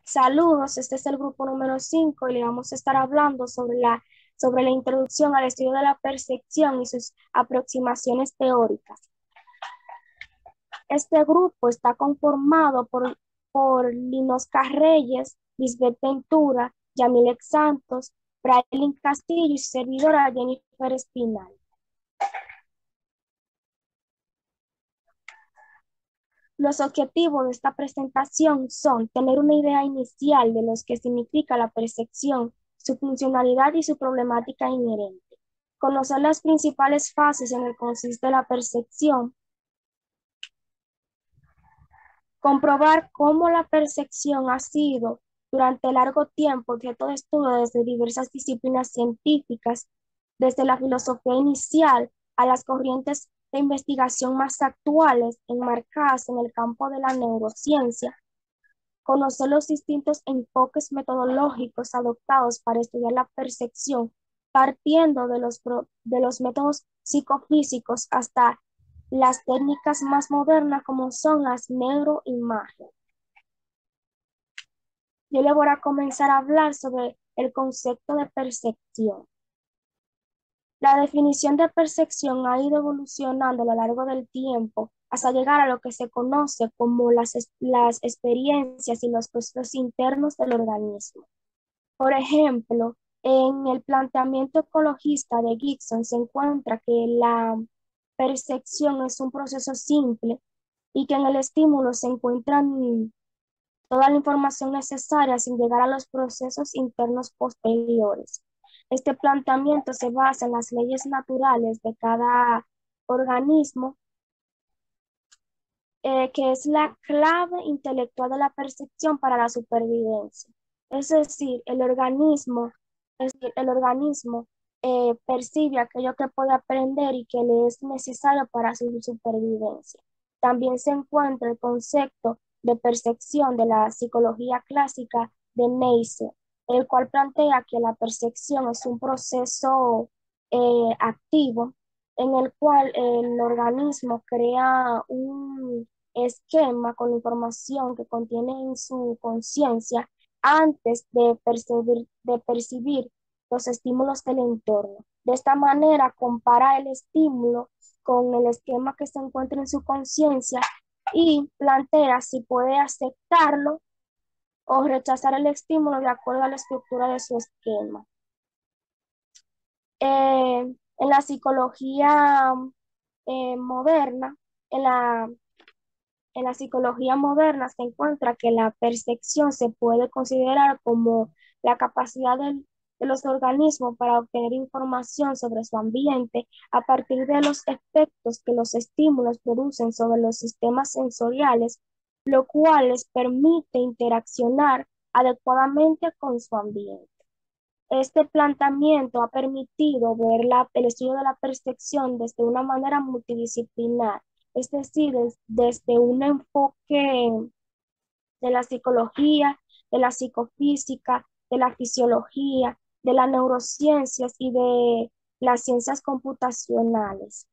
Saludos, este es el grupo número 5 y le vamos a estar hablando sobre la introducción al estudio de la percepción y sus aproximaciones teóricas. Este grupo está conformado por Linosca Reyes, Lisbeth Ventura, Yamilet Santos, Braylin Castillo y su servidora Jennifer Espinal. Los objetivos de esta presentación son tener una idea inicial de lo que significa la percepción, su funcionalidad y su problemática inherente, conocer las principales fases en que consiste la percepción, comprobar cómo la percepción ha sido durante largo tiempo objeto de estudio desde diversas disciplinas científicas, desde la filosofía inicial a las corrientes de investigación más actuales enmarcadas en el campo de la neurociencia, conocer los distintos enfoques metodológicos adoptados para estudiar la percepción, partiendo de los métodos psicofísicos hasta las técnicas más modernas como son las neuroimágenes. Yo le voy a comenzar a hablar sobre el concepto de percepción. La definición de percepción ha ido evolucionando a lo largo del tiempo hasta llegar a lo que se conoce como las experiencias y los procesos internos del organismo. Por ejemplo, en el planteamiento ecologista de Gibson se encuentra que la percepción es un proceso simple y que en el estímulo se encuentran toda la información necesaria sin llegar a los procesos internos posteriores. Este planteamiento se basa en las leyes naturales de cada organismo, que es la clave intelectual de la percepción para la supervivencia. Es decir, el organismo percibe aquello que puede aprender y que le es necesario para su supervivencia. También se encuentra el concepto de percepción de la psicología clásica de Neisser, el cual plantea que la percepción es un proceso activo en el cual el organismo crea un esquema con la información que contiene en su conciencia antes de percibir los estímulos del entorno. De esta manera, compara el estímulo con el esquema que se encuentra en su conciencia y plantea si puede aceptarlo o rechazar el estímulo de acuerdo a la estructura de su esquema. En la psicología moderna, en la, en la psicología moderna se encuentra que la percepción se puede considerar como la capacidad de los organismos para obtener información sobre su ambiente a partir de los efectos que los estímulos producen sobre los sistemas sensoriales, lo cual les permite interaccionar adecuadamente con su ambiente. Este planteamiento ha permitido ver el estudio de la percepción desde una manera multidisciplinar, es decir, desde un enfoque de la psicología, de la psicofísica, de la fisiología, de las neurociencias y de las ciencias computacionales.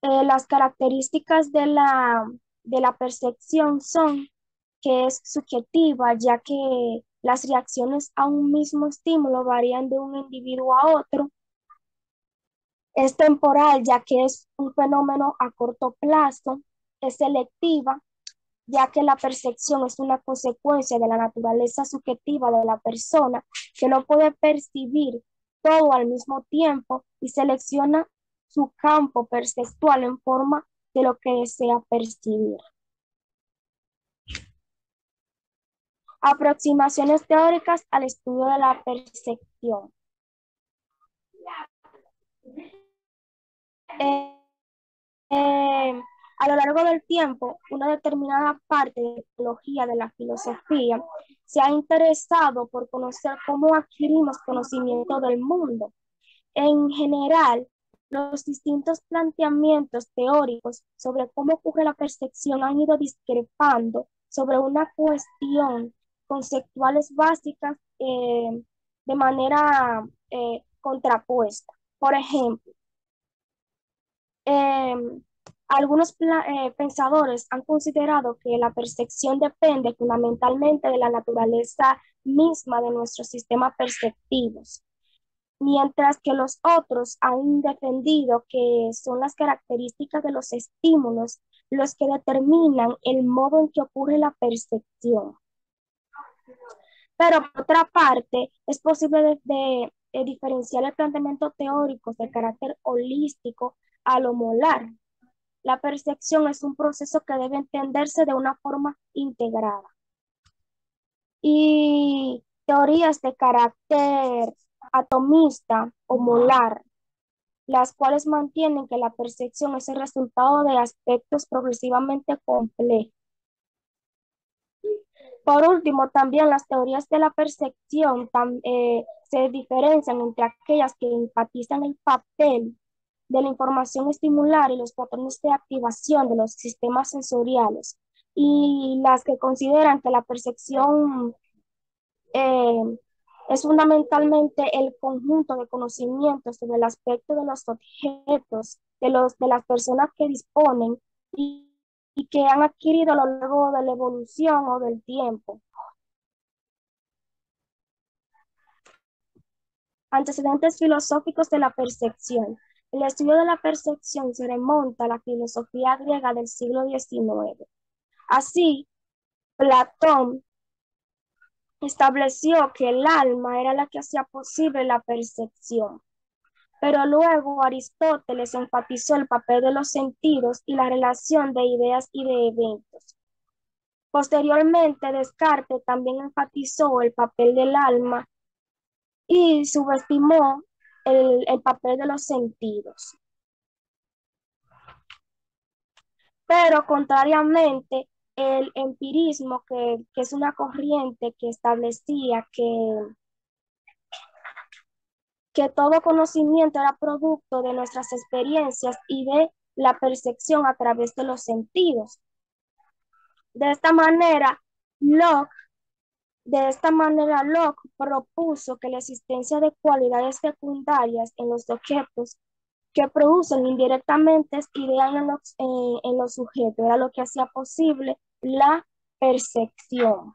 Las características de la percepción son que es subjetiva, ya que las reacciones a un mismo estímulo varían de un individuo a otro. Es temporal, ya que es un fenómeno a corto plazo. Es selectiva, ya que la percepción es una consecuencia de la naturaleza subjetiva de la persona, que no puede percibir todo al mismo tiempo y selecciona su campo perceptual en forma de lo que desea percibir. Aproximaciones teóricas al estudio de la percepción. Eh, eh, a lo largo del tiempo, una determinada parte de la teología de la filosofía se ha interesado por conocer cómo adquirimos conocimiento del mundo. En general, los distintos planteamientos teóricos sobre cómo ocurre la percepción han ido discrepando sobre una cuestión conceptuales básicas de manera contrapuesta. Por ejemplo, eh, Algunos pensadores han considerado que la percepción depende fundamentalmente de la naturaleza misma de nuestros sistemas perceptivos, mientras que los otros han defendido que son las características de los estímulos los que determinan el modo en que ocurre la percepción. Pero por otra parte, es posible de diferenciar el planteamiento teórico de carácter holístico a lo molar. La percepción es un proceso que debe entenderse de una forma integrada. Y teorías de carácter atomista o molar, las cuales mantienen que la percepción es el resultado de aspectos progresivamente complejos. Por último, también las teorías de la percepción se diferencian entre aquellas que enfatizan el papel de la información estimular y los patrones de activación de los sistemas sensoriales, y las que consideran que la percepción eh, es fundamentalmente el conjunto de conocimientos sobre el aspecto de los objetos, de las personas que disponen y que han adquirido a lo largo de la evolución o del tiempo. Antecedentes filosóficos de la percepción. El estudio de la percepción se remonta a la filosofía griega del siglo XIX. Así, Platón estableció que el alma era la que hacía posible la percepción, pero luego Aristóteles enfatizó el papel de los sentidos y la relación de ideas y de eventos. Posteriormente, Descartes también enfatizó el papel del alma y subestimó el papel de los sentidos. Pero contrariamente, el empirismo, que es una corriente que establecía que todo conocimiento era producto de nuestras experiencias y de la percepción a través de los sentidos. De esta manera, Locke, Locke propuso que la existencia de cualidades secundarias en los objetos que producen indirectamente ideas en los sujetos era lo que hacía posible la percepción.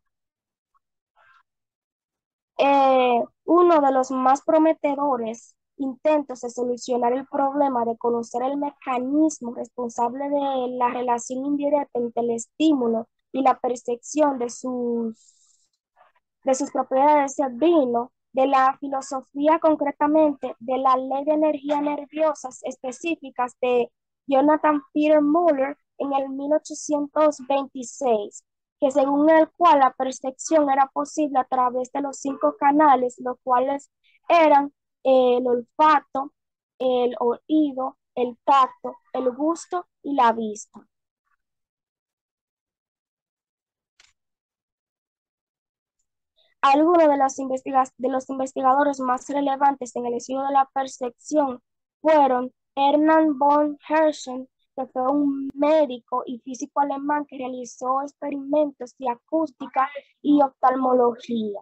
Uno de los más prometedores intentos de solucionar el problema de conocer el mecanismo responsable de la relación indirecta entre el estímulo y la percepción de sus propiedades vino de la filosofía, concretamente de la ley de energías nerviosas específicas de Jonathan Peter Muller en el 1826, que según el cual la percepción era posible a través de los 5 canales, los cuales eran el olfato, el oído, el tacto, el gusto y la vista. Algunos de los investigadores más relevantes en el estudio de la percepción fueron Hermann von Herzen, que fue un médico y físico alemán que realizó experimentos de acústica y oftalmología.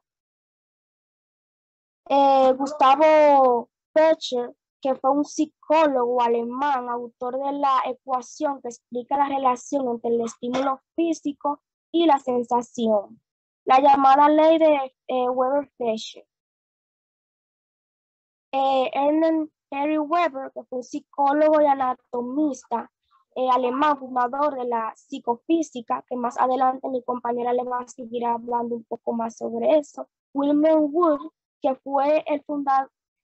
Gustavo Pecher, que fue un psicólogo alemán, autor de la ecuación que explica la relación entre el estímulo físico y la sensación, la llamada ley de Weber-Fechner. Ernest Henry Weber, que fue un psicólogo y anatomista alemán, fundador de la psicofísica, que más adelante mi compañera le va a seguir hablando un poco más sobre eso. William Wood, que fue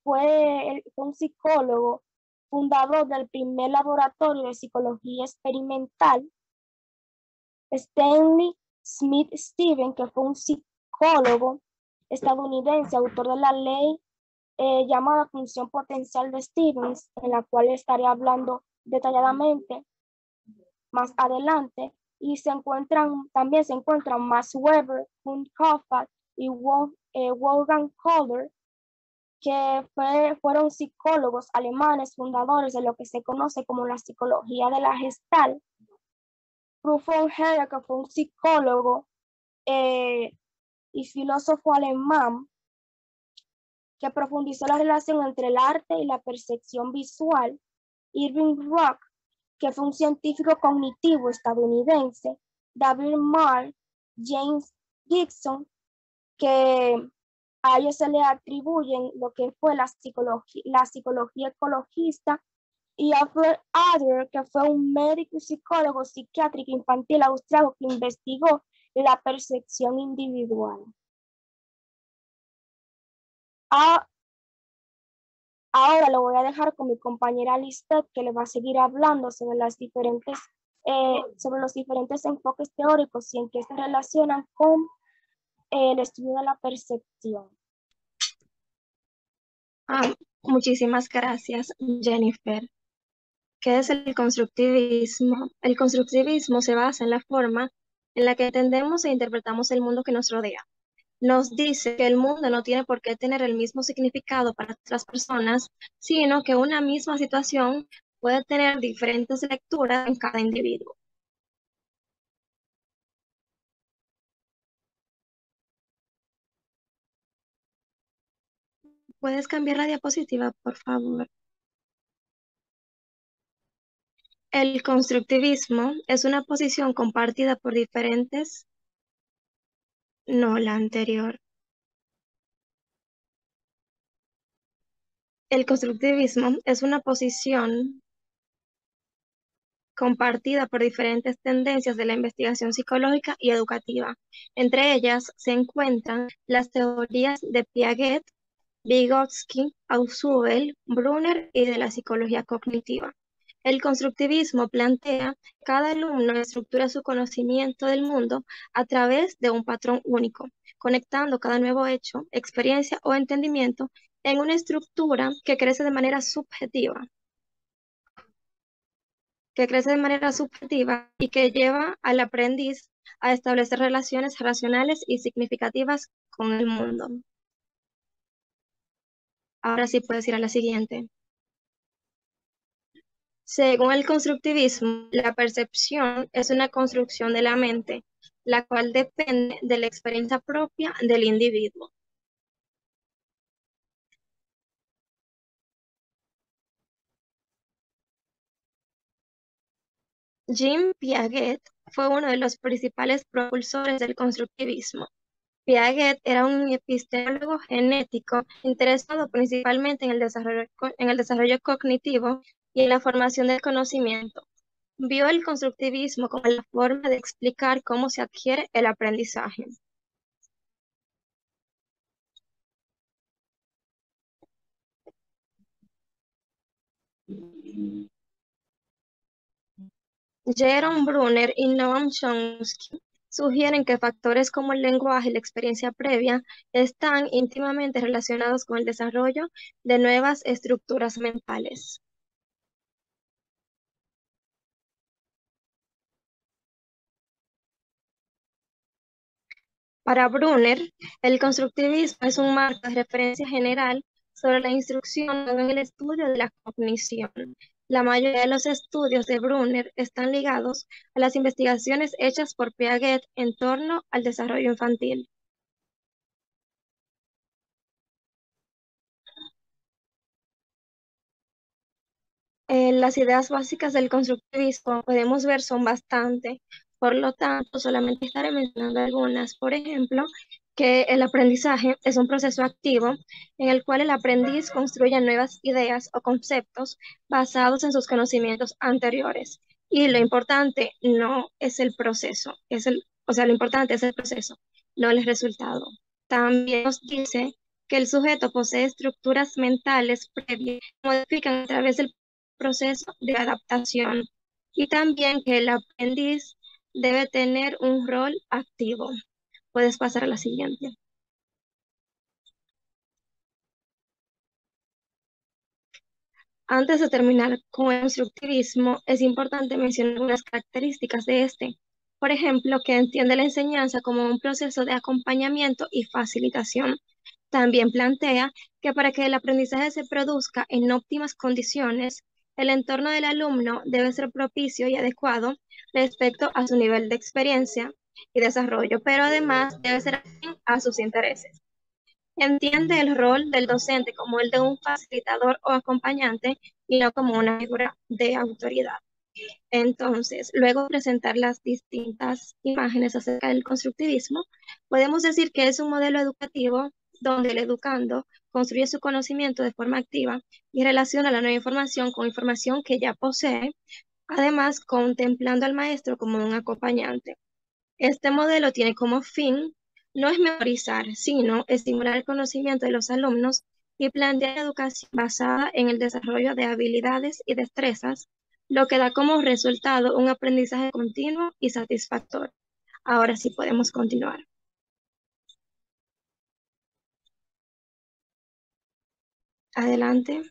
fue un psicólogo fundador del primer laboratorio de psicología experimental. Stanley Smith Stevens, que fue un psicólogo estadounidense, autor de la ley llamada función potencial de Stevens, en la cual estaré hablando detalladamente más adelante. Y también se encuentran Max Weber, Kurt Koffat y Wolfgang Kohler, que fueron psicólogos alemanes fundadores de lo que se conoce como la psicología de la Gestalt. Rudolf Herder, que fue un psicólogo y filósofo alemán, que profundizó la relación entre el arte y la percepción visual. Irving Rock, que fue un científico cognitivo estadounidense, David Marr, James Gibson, que a ellos se le atribuyen lo que fue la psicología ecologista, y Alfred Adler, que fue un médico y psicólogo psiquiátrico infantil austriaco que investigó la percepción individual. A- Ahora lo voy a dejar con mi compañera Lisbeth, que le va a seguir hablando sobre los diferentes enfoques teóricos y en qué se relacionan con el estudio de la percepción. Muchísimas gracias, Jennifer. ¿Qué es el constructivismo? El constructivismo se basa en la forma en la que entendemos e interpretamos el mundo que nos rodea. Nos dice que el mundo no tiene por qué tener el mismo significado para otras personas, sino que una misma situación puede tener diferentes lecturas en cada individuo. ¿Puedes cambiar la diapositiva, por favor? El constructivismo es una posición compartida por diferentes, no la anterior. El constructivismo es una posición compartida por diferentes tendencias de la investigación psicológica y educativa. Entre ellas se encuentran las teorías de Piaget, Vygotsky, Ausubel, Brunner y de la psicología cognitiva. El constructivismo plantea que cada alumno estructura su conocimiento del mundo a través de un patrón único, conectando cada nuevo hecho, experiencia o entendimiento en una estructura que crece de manera subjetiva y que lleva al aprendiz a establecer relaciones racionales y significativas con el mundo. Ahora sí puedes ir a la siguiente. Según el constructivismo, la percepción es una construcción de la mente, la cual depende de la experiencia propia del individuo. Jean Piaget fue uno de los principales propulsores del constructivismo. Piaget era un epistemólogo genético interesado principalmente en el desarrollo cognitivo y en la formación del conocimiento. Vio el constructivismo como la forma de explicar cómo se adquiere el aprendizaje. Jerome Brunner y Noam Chomsky sugieren que factores como el lenguaje y la experiencia previa están íntimamente relacionados con el desarrollo de nuevas estructuras mentales. Para Brunner, el constructivismo es un marco de referencia general sobre la instrucción en el estudio de la cognición. La mayoría de los estudios de Brunner están ligados a las investigaciones hechas por Piaget en torno al desarrollo infantil. Las ideas básicas del constructivismo podemos ver son bastante, por lo tanto, solamente estaré mencionando algunas. Por ejemplo, que el aprendizaje es un proceso activo en el cual el aprendiz construye nuevas ideas o conceptos basados en sus conocimientos anteriores. Y lo importante no es el proceso, lo importante es el proceso, no el resultado. También nos dice que el sujeto posee estructuras mentales previas que modifican a través del proceso de adaptación y también que el aprendiz debe tener un rol activo. Puedes pasar a la siguiente. Antes de terminar con el constructivismo, es importante mencionar algunas características de este. Por ejemplo, que entiende la enseñanza como un proceso de acompañamiento y facilitación. También plantea que para que el aprendizaje se produzca en óptimas condiciones, el entorno del alumno debe ser propicio y adecuado respecto a su nivel de experiencia y desarrollo, pero además debe ser afín a sus intereses. Entiende el rol del docente como el de un facilitador o acompañante y no como una figura de autoridad. Entonces, luego de presentar las distintas imágenes acerca del constructivismo, podemos decir que es un modelo educativo donde el educando construye su conocimiento de forma activa y relaciona la nueva información con información que ya posee, además contemplando al maestro como un acompañante. Este modelo tiene como fin no es memorizar, sino estimular el conocimiento de los alumnos y plantear educación basada en el desarrollo de habilidades y destrezas, lo que da como resultado un aprendizaje continuo y satisfactorio. Ahora sí podemos continuar. Adelante.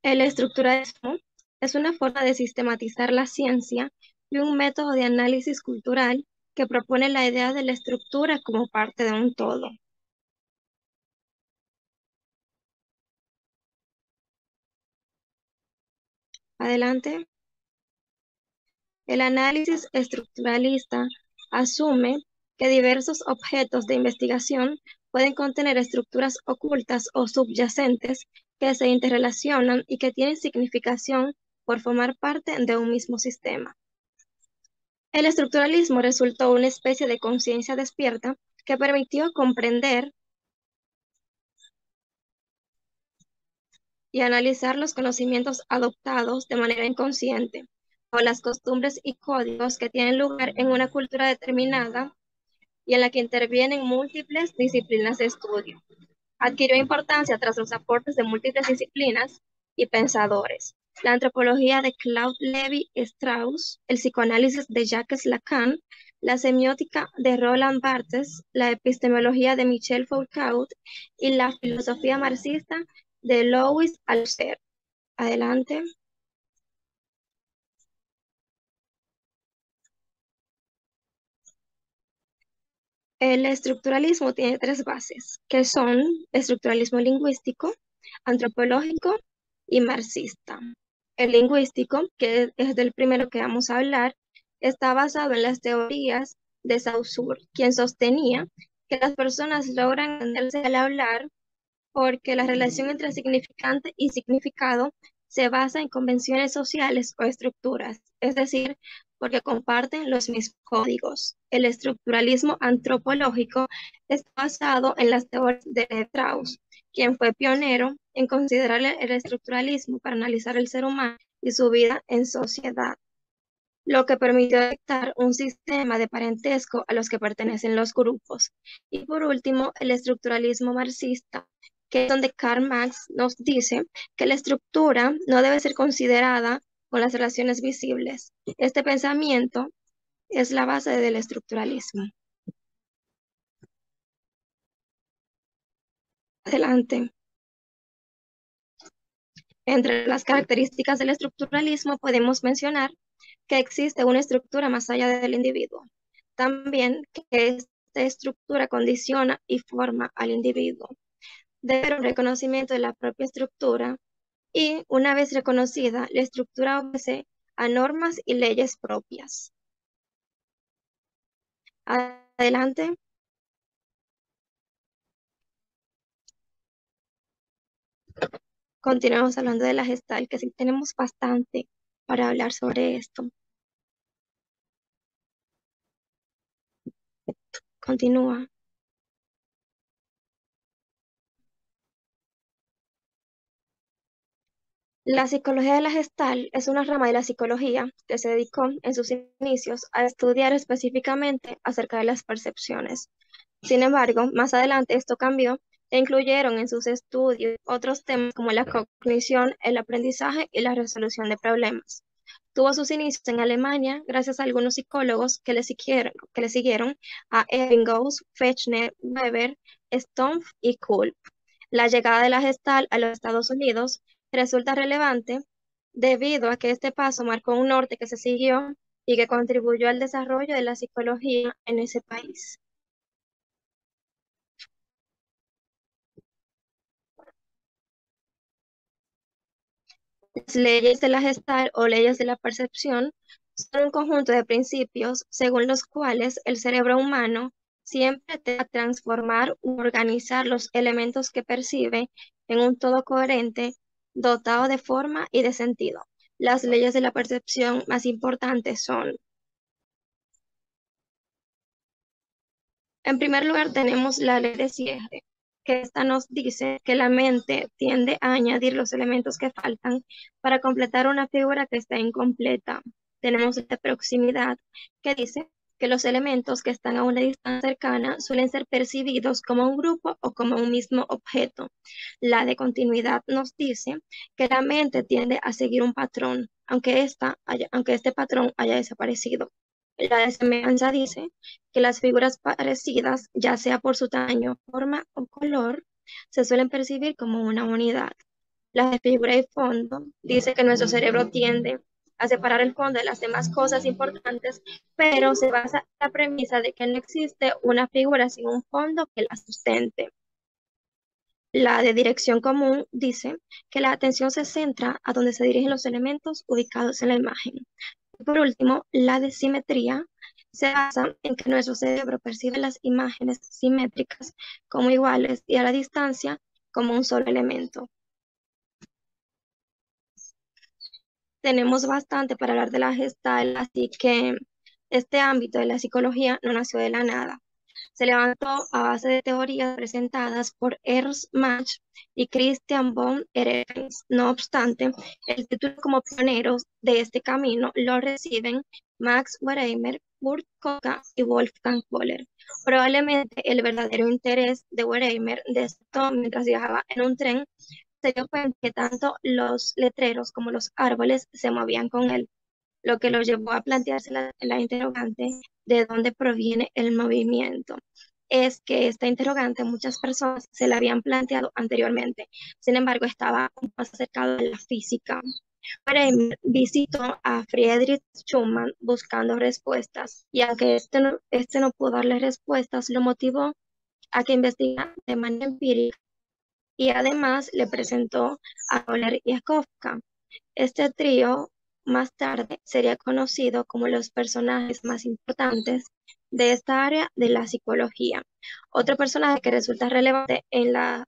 El estructuralismo es una forma de sistematizar la ciencia y un método de análisis cultural que propone la idea de la estructura como parte de un todo. Adelante. El análisis estructuralista asume que diversos objetos de investigación pueden contener estructuras ocultas o subyacentes que se interrelacionan y que tienen significación por formar parte de un mismo sistema. El estructuralismo resultó una especie de conciencia despierta que permitió comprender y analizar los conocimientos adoptados de manera inconsciente o las costumbres y códigos que tienen lugar en una cultura determinada y en la que intervienen múltiples disciplinas de estudio. Adquirió importancia tras los aportes de múltiples disciplinas y pensadores. La antropología de Claude Lévi-Strauss, el psicoanálisis de Jacques Lacan, la semiótica de Roland Barthes, la epistemología de Michel Foucault y la filosofía marxista de Louis Althusser. Adelante. El estructuralismo tiene tres bases, que son estructuralismo lingüístico, antropológico y marxista. El lingüístico, que es del primero que vamos a hablar, está basado en las teorías de Saussure, quien sostenía que las personas logran entenderse al hablar porque la relación entre significante y significado se basa en convenciones sociales o estructuras, es decir, porque comparten los mismos códigos. El estructuralismo antropológico está basado en las teorías de Strauss, quien fue pionero en considerar el estructuralismo para analizar el ser humano y su vida en sociedad, lo que permitió detectar un sistema de parentesco a los que pertenecen los grupos. Y por último, el estructuralismo marxista, que es donde Karl Marx nos dice que la estructura no debe ser considerada con las relaciones visibles. Este pensamiento es la base del estructuralismo. Adelante. Entre las características del estructuralismo podemos mencionar que existe una estructura más allá del individuo. También que esta estructura condiciona y forma al individuo. Debe haber un reconocimiento de la propia estructura y, una vez reconocida, la estructura obedece a normas y leyes propias. Adelante. Continuamos hablando de la Gestalt, que sí tenemos bastante para hablar sobre esto. Continúa. La psicología de la Gestalt es una rama de la psicología que se dedicó en sus inicios a estudiar específicamente acerca de las percepciones. Sin embargo, más adelante esto cambió e incluyeron en sus estudios otros temas como la cognición, el aprendizaje y la resolución de problemas. Tuvo sus inicios en Alemania gracias a algunos psicólogos que le siguieron a Ebbinghaus, Fechner, Weber, Stumpf y Kulp. La llegada de la Gestalt a los Estados Unidos resulta relevante debido a que este paso marcó un norte que se siguió y que contribuyó al desarrollo de la psicología en ese país. Las leyes de la Gestalt o leyes de la percepción son un conjunto de principios según los cuales el cerebro humano siempre te va a transformar u organizar los elementos que percibe en un todo coherente dotado de forma y de sentido. Las leyes de la percepción más importantes son, en primer lugar, tenemos la ley de cierre, que esta nos dice que la mente tiende a añadir los elementos que faltan para completar una figura que está incompleta. Tenemos la proximidad, que dice que los elementos que están a una distancia cercana suelen ser percibidos como un grupo o como un mismo objeto. La de continuidad nos dice que la mente tiende a seguir un patrón, aunque este patrón haya desaparecido. La de semejanza dice que las figuras parecidas, ya sea por su tamaño, forma o color, se suelen percibir como una unidad. La de figura y fondo dice que nuestro cerebro tiende a separar el fondo de las demás cosas importantes, pero se basa en la premisa de que no existe una figura sin un fondo que la sustente. La de dirección común dice que la atención se centra a donde se dirigen los elementos ubicados en la imagen. Y por último, la de simetría se basa en que nuestro cerebro percibe las imágenes simétricas como iguales y a la distancia como un solo elemento. Tenemos bastante para hablar de la Gestalt, así que este ámbito de la psicología no nació de la nada. Se levantó a base de teorías presentadas por Ernst Mach y Christian von Ehrenfels. No obstante, el título como pioneros de este camino lo reciben Max Wertheimer, Kurt Koka y Wolfgang Köhler. Probablemente el verdadero interés de Wertheimer despertó mientras viajaba en un tren. Se dio cuenta que tanto los letreros como los árboles se movían con él, lo que lo llevó a plantearse la interrogante de dónde proviene el movimiento. Es que esta interrogante muchas personas se la habían planteado anteriormente, sin embargo estaba más acercado a la física. Bremer visitó a Friedrich Schumann buscando respuestas, y aunque este no pudo darle respuestas, lo motivó a que investigara de manera empírica y además le presentó a Euler y a Kafka. Este trío más tarde sería conocido como los personajes más importantes de esta área de la psicología. Otro personaje que resulta relevante en la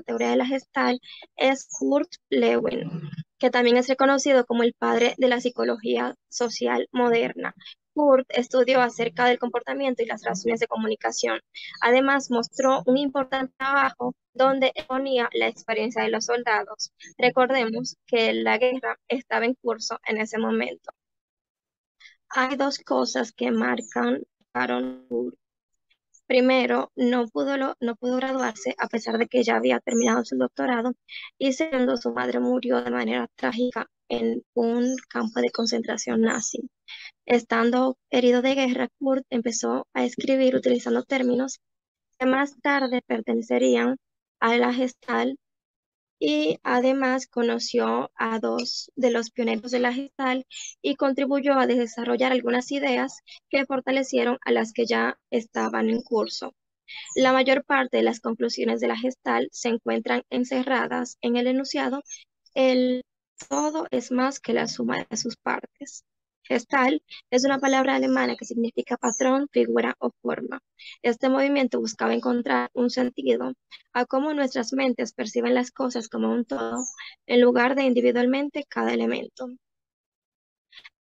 teoría de la Gestalt es Kurt Lewin, que también es reconocido como el padre de la psicología social moderna. Kurt estudió acerca del comportamiento y las relaciones de comunicación. Además, mostró un importante trabajo donde exponía la experiencia de los soldados. Recordemos que la guerra estaba en curso en ese momento. Hay dos cosas que marcan a Aaron Burr. Primero, no pudo graduarse a pesar de que ya había terminado su doctorado. Y segundo, su madre murió de manera trágica en un campo de concentración nazi. Estando herido de guerra, Kurt empezó a escribir utilizando términos que más tarde pertenecerían a la Gestalt, y además conoció a dos de los pioneros de la Gestalt y contribuyó a desarrollar algunas ideas que fortalecieron a las que ya estaban en curso. La mayor parte de las conclusiones de la Gestalt se encuentran encerradas en el enunciado: el todo es más que la suma de sus partes. Gestalt es una palabra alemana que significa patrón, figura o forma. Este movimiento buscaba encontrar un sentido a cómo nuestras mentes perciben las cosas como un todo, en lugar de individualmente cada elemento.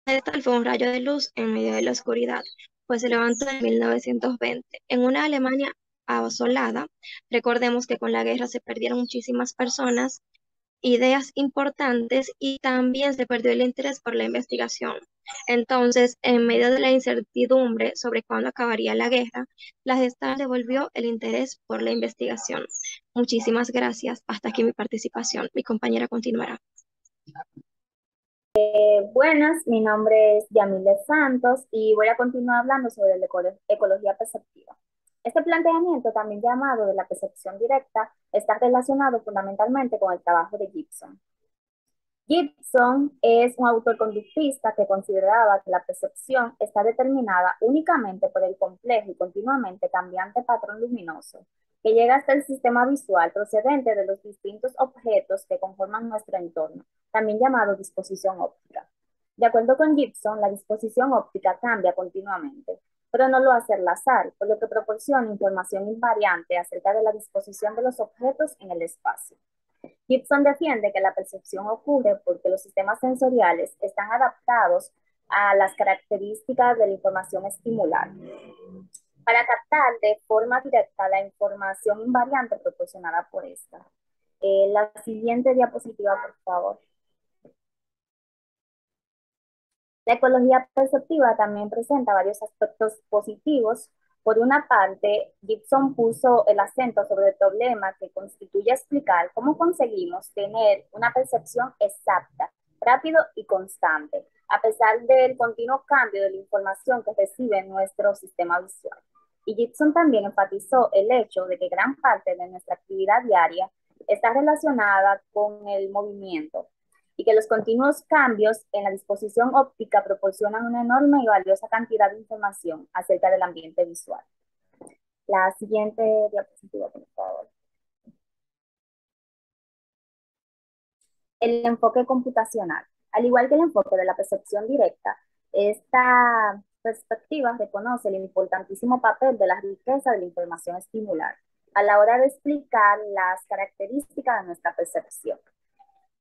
Gestalt fue un rayo de luz en medio de la oscuridad, pues se levantó en 1920 en una Alemania asolada. Recordemos que con la guerra se perdieron muchísimas personas, ideas importantes, y también se perdió el interés por la investigación. Entonces, en medio de la incertidumbre sobre cuándo acabaría la guerra, la Gestalt devolvió el interés por la investigación. Muchísimas gracias. Hasta aquí mi participación. Mi compañera continuará. Buenas, mi nombre es Yamile Santos y voy a continuar hablando sobre la ecología perceptiva. Este planteamiento, también llamado de la percepción directa, está relacionado fundamentalmente con el trabajo de Gibson. Gibson es un autor conductista que consideraba que la percepción está determinada únicamente por el complejo y continuamente cambiante patrón luminoso que llega hasta el sistema visual procedente de los distintos objetos que conforman nuestro entorno, también llamado disposición óptica. De acuerdo con Gibson, la disposición óptica cambia continuamente, pero no lo hace al azar, por lo que proporciona información invariante acerca de la disposición de los objetos en el espacio. Gibson defiende que la percepción ocurre porque los sistemas sensoriales están adaptados a las características de la información estimular para captar de forma directa la información invariante proporcionada por esta. La siguiente diapositiva, por favor. La ecología perceptiva también presenta varios aspectos positivos. Por una parte, Gibson puso el acento sobre el problema que constituye explicar cómo conseguimos tener una percepción exacta, rápido y constante, a pesar del continuo cambio de la información que recibe nuestro sistema visual. Y Gibson también enfatizó el hecho de que gran parte de nuestra actividad diaria está relacionada con el movimiento, y que los continuos cambios en la disposición óptica proporcionan una enorme y valiosa cantidad de información acerca del ambiente visual. La siguiente diapositiva, por favor. El enfoque computacional. Al igual que el enfoque de la percepción directa, esta perspectiva reconoce el importantísimo papel de la riqueza de la información estimular a la hora de explicar las características de nuestra percepción.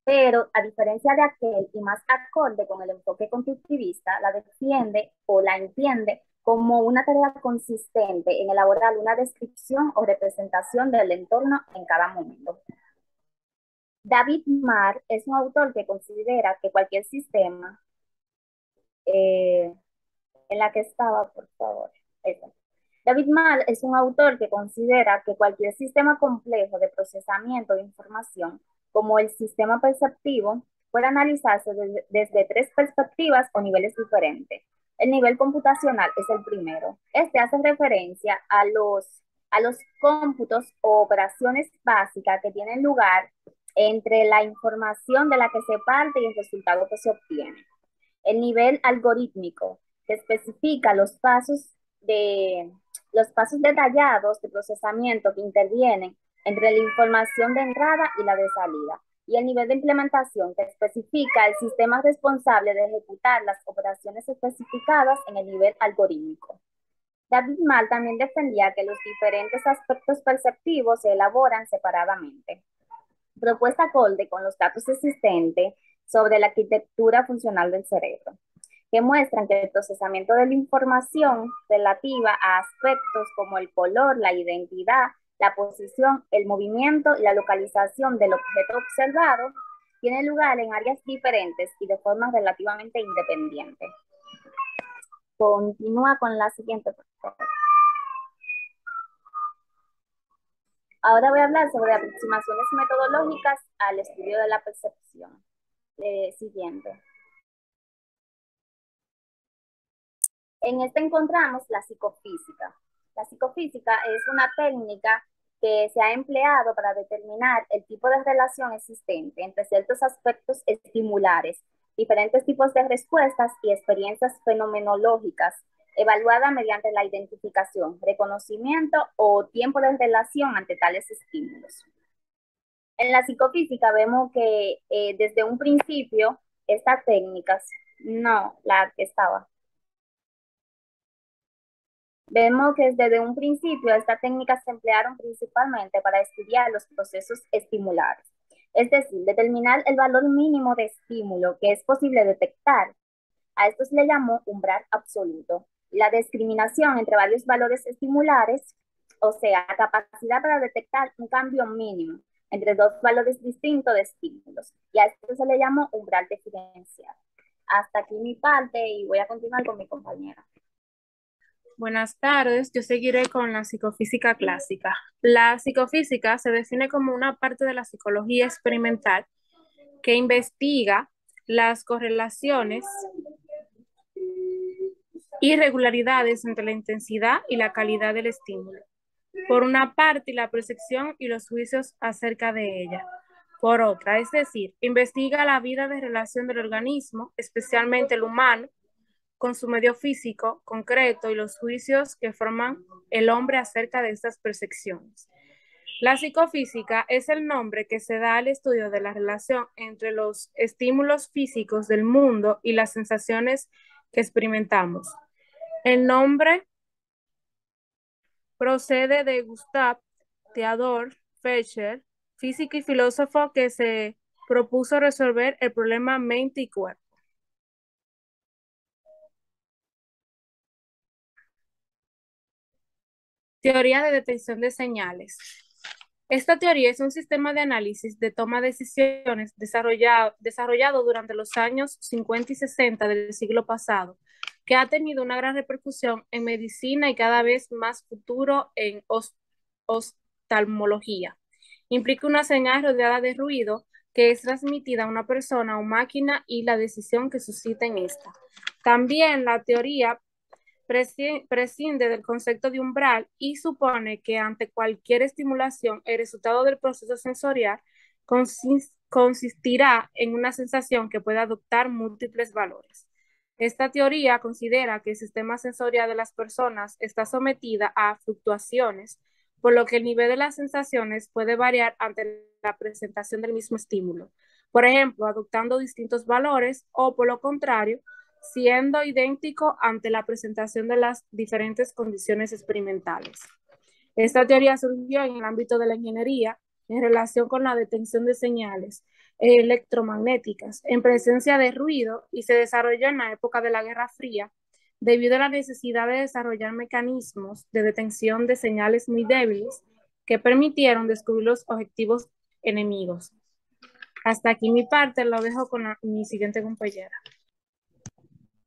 Pero a diferencia de aquel y más acorde con el enfoque constructivista, la defiende o la entiende como una tarea consistente en elaborar una descripción o representación del entorno en cada momento. David Marr es un autor que considera que cualquier sistema, en la que estaba, por favor, eso. David Marr es un autor que considera que cualquier sistema complejo de procesamiento de información, como el sistema perceptivo, puede analizarse desde tres perspectivas o niveles diferentes. El nivel computacional es el primero. Este hace referencia a los cómputos o operaciones básicas que tienen lugar entre la información de la que se parte y el resultado que se obtiene. El nivel algorítmico, que especifica los pasos detallados de procesamiento que intervienen entre la información de entrada y la de salida. Y el nivel de implementación, que especifica el sistema responsable de ejecutar las operaciones especificadas en el nivel algorítmico. David Marr también defendía que los diferentes aspectos perceptivos se elaboran separadamente. Propuesta acorde con los datos existentes sobre la arquitectura funcional del cerebro, que muestran que el procesamiento de la información relativa a aspectos como el color, la identidad, la posición, el movimiento y la localización del objeto observado tiene lugar en áreas diferentes y de forma relativamente independiente. Continúa con la siguiente, por favor. Ahora voy a hablar sobre aproximaciones metodológicas al estudio de la percepción. Siguiente. En este encontramos la psicofísica. La psicofísica es una técnica que se ha empleado para determinar el tipo de relación existente entre ciertos aspectos estimulares, diferentes tipos de respuestas y experiencias fenomenológicas, evaluada mediante la identificación, reconocimiento o tiempo de relación ante tales estímulos. En la psicofísica vemos que desde un principio estas técnicas, no, la que estaba. Vemos que desde un principio estas técnicas se emplearon principalmente para estudiar los procesos estimulares, es decir, determinar el valor mínimo de estímulo que es posible detectar. A esto se le llamó umbral absoluto. La discriminación entre varios valores estimulares, o sea, capacidad para detectar un cambio mínimo entre dos valores distintos de estímulos. Y a esto se le llamó umbral diferencial. Hasta aquí mi parte y voy a continuar con mi compañera. Buenas tardes, yo seguiré con la psicofísica clásica. La psicofísica se define como una parte de la psicología experimental que investiga las correlaciones y irregularidades entre la intensidad y la calidad del estímulo. Por una parte, la percepción y los juicios acerca de ella. Por otra, es decir, investiga la vida de relación del organismo, especialmente el humano, con su medio físico concreto y los juicios que forman el hombre acerca de estas percepciones. La psicofísica es el nombre que se da al estudio de la relación entre los estímulos físicos del mundo y las sensaciones que experimentamos. El nombre procede de Gustav Theodor Fechner, físico y filósofo que se propuso resolver el problema mente y cuerpo. Teoría de detección de señales. Esta teoría es un sistema de análisis de toma de decisiones desarrollado durante los años 50 y 60 del siglo pasado, que ha tenido una gran repercusión en medicina y cada vez más futuro en oftalmología. Implica una señal rodeada de ruido que es transmitida a una persona o máquina y la decisión que suscita en esta. También la teoría prescinde del concepto de umbral y supone que ante cualquier estimulación, el resultado del proceso sensorial consistirá en una sensación que puede adoptar múltiples valores. Esta teoría considera que el sistema sensorial de las personas está sometida a fluctuaciones, por lo que el nivel de las sensaciones puede variar ante la presentación del mismo estímulo. Por ejemplo, adoptando distintos valores o, por lo contrario, siendo idéntico ante la presentación de las diferentes condiciones experimentales. Esta teoría surgió en el ámbito de la ingeniería en relación con la detección de señales electromagnéticas en presencia de ruido y se desarrolló en la época de la Guerra Fría debido a la necesidad de desarrollar mecanismos de detección de señales muy débiles que permitieron descubrir los objetivos enemigos. Hasta aquí mi parte, lo dejo con mi siguiente compañera.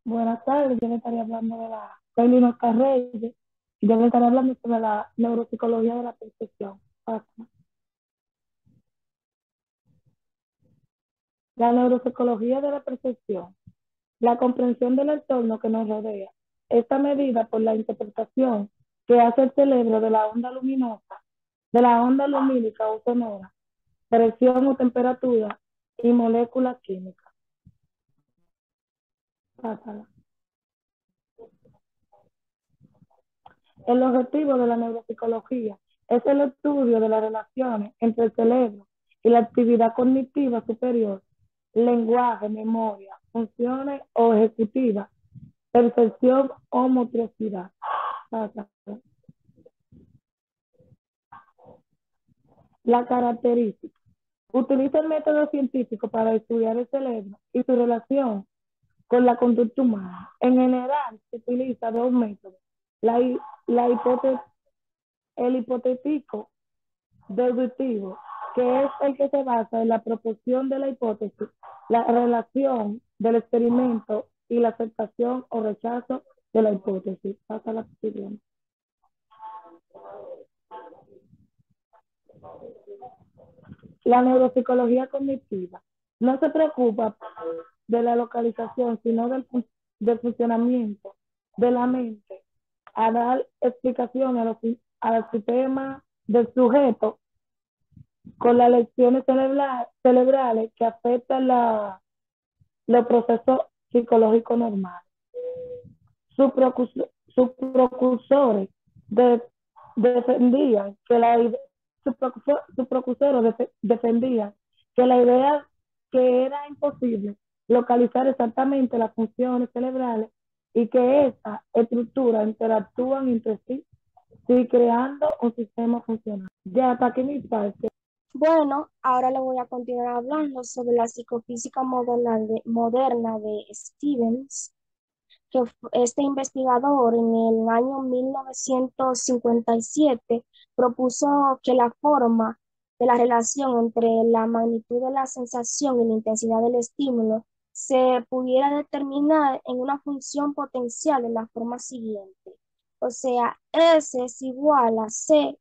Buenas tardes, yo le estaría hablando de la soy Lino Carreyes y yo le estaría hablando sobre la neuropsicología de la percepción. La neuropsicología de la percepción, la comprensión del entorno que nos rodea, está medida por la interpretación que hace el cerebro de la onda luminosa, de la onda lumínica o sonora, presión o temperatura y moléculas químicas. Pásala. El objetivo de la neuropsicología es el estudio de las relaciones entre el cerebro y la actividad cognitiva superior, lenguaje, memoria, funciones o ejecutivas, percepción o motricidad. La característica. Utiliza el método científico para estudiar el cerebro y su relación con la conducta humana. En general, se utiliza dos métodos. La hipótesis, el hipotético deductivo, que es el que se basa en la proposición de la hipótesis, la relación del experimento y la aceptación o rechazo de la hipótesis. Pasa la siguiente. La neuropsicología cognitiva no se preocupa de la localización, sino del funcionamiento de la mente, a dar explicaciones al sistema del sujeto con las lecciones cerebrales que afectan los procesos psicológicos normales. Sus precursores defendían que defendían que la idea que era imposible localizar exactamente las funciones cerebrales y que estas estructuras interactúan entre sí, creando un sistema funcional. Ya hasta aquí mi parte. Bueno, ahora le voy a continuar hablando sobre la psicofísica moderna de Stevens, que este investigador en el año 1957 propuso que la forma de la relación entre la magnitud de la sensación y la intensidad del estímulo se pudiera determinar en una función potencial de la forma siguiente. O sea, S es igual a CEK,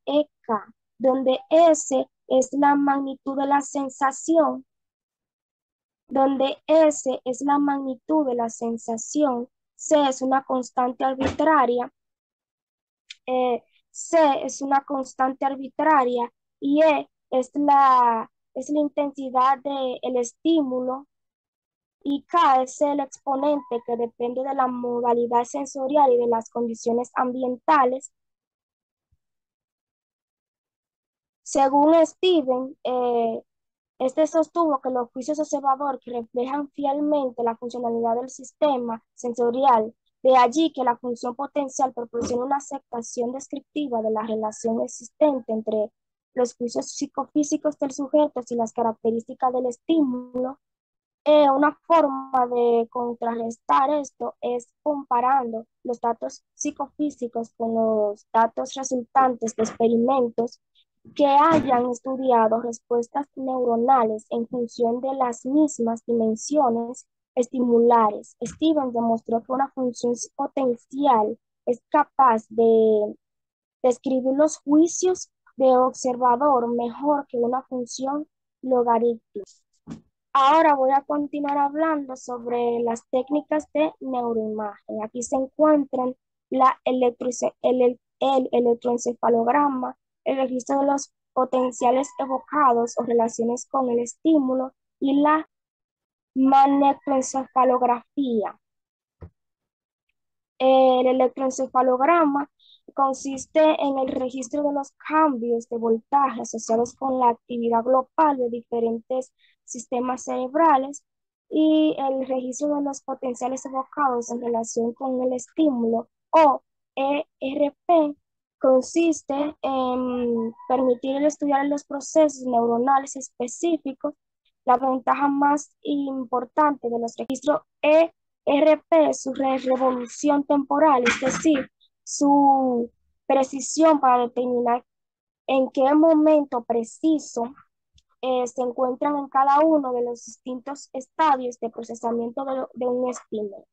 donde S es la magnitud de la sensación, donde S es la magnitud de la sensación, C es una constante arbitraria, C es una constante arbitraria y es la intensidad del estímulo y K es el exponente que depende de la modalidad sensorial y de las condiciones ambientales. Según Steven, este sostuvo que los juicios observadores que reflejan fielmente la funcionalidad del sistema sensorial, de allí que la función potencial proporciona una aceptación descriptiva de la relación existente entre los juicios psicofísicos del sujeto y las características del estímulo. Una forma de contrarrestar esto es comparando los datos psicofísicos con los datos resultantes de experimentos que hayan estudiado respuestas neuronales en función de las mismas dimensiones estimulares. Stevens demostró que una función potencial es capaz de describir los juicios de observador mejor que una función logarítmica. Ahora voy a continuar hablando sobre las técnicas de neuroimagen. Aquí se encuentran el electroencefalograma, el registro de los potenciales evocados o relaciones con el estímulo y la magnetoencefalografía. El electroencefalograma consiste en el registro de los cambios de voltaje asociados con la actividad global de diferentes sistemas cerebrales y el registro de los potenciales evocados en relación con el estímulo o ERP consiste en permitir estudiar los procesos neuronales específicos. La ventaja más importante de los registros ERP es su revolución temporal, es decir, su precisión para determinar en qué momento preciso se encuentran en cada uno de los distintos estadios de procesamiento de un estímulo.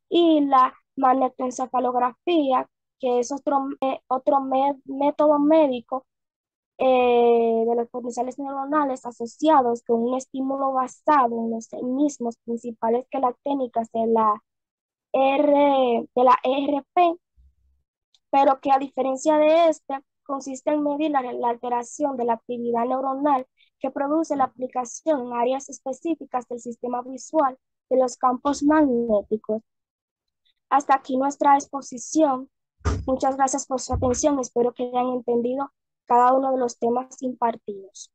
Y la magnetoencefalografía, que es otro método médico de los potenciales neuronales asociados con un estímulo basado en los mismos principales que las técnicas de la ERP, pero que a diferencia de este, consiste en medir la alteración de la actividad neuronal que produce la aplicación en áreas específicas del sistema visual de los campos magnéticos. Hasta aquí nuestra exposición. Muchas gracias por su atención. Espero que hayan entendido cada uno de los temas impartidos.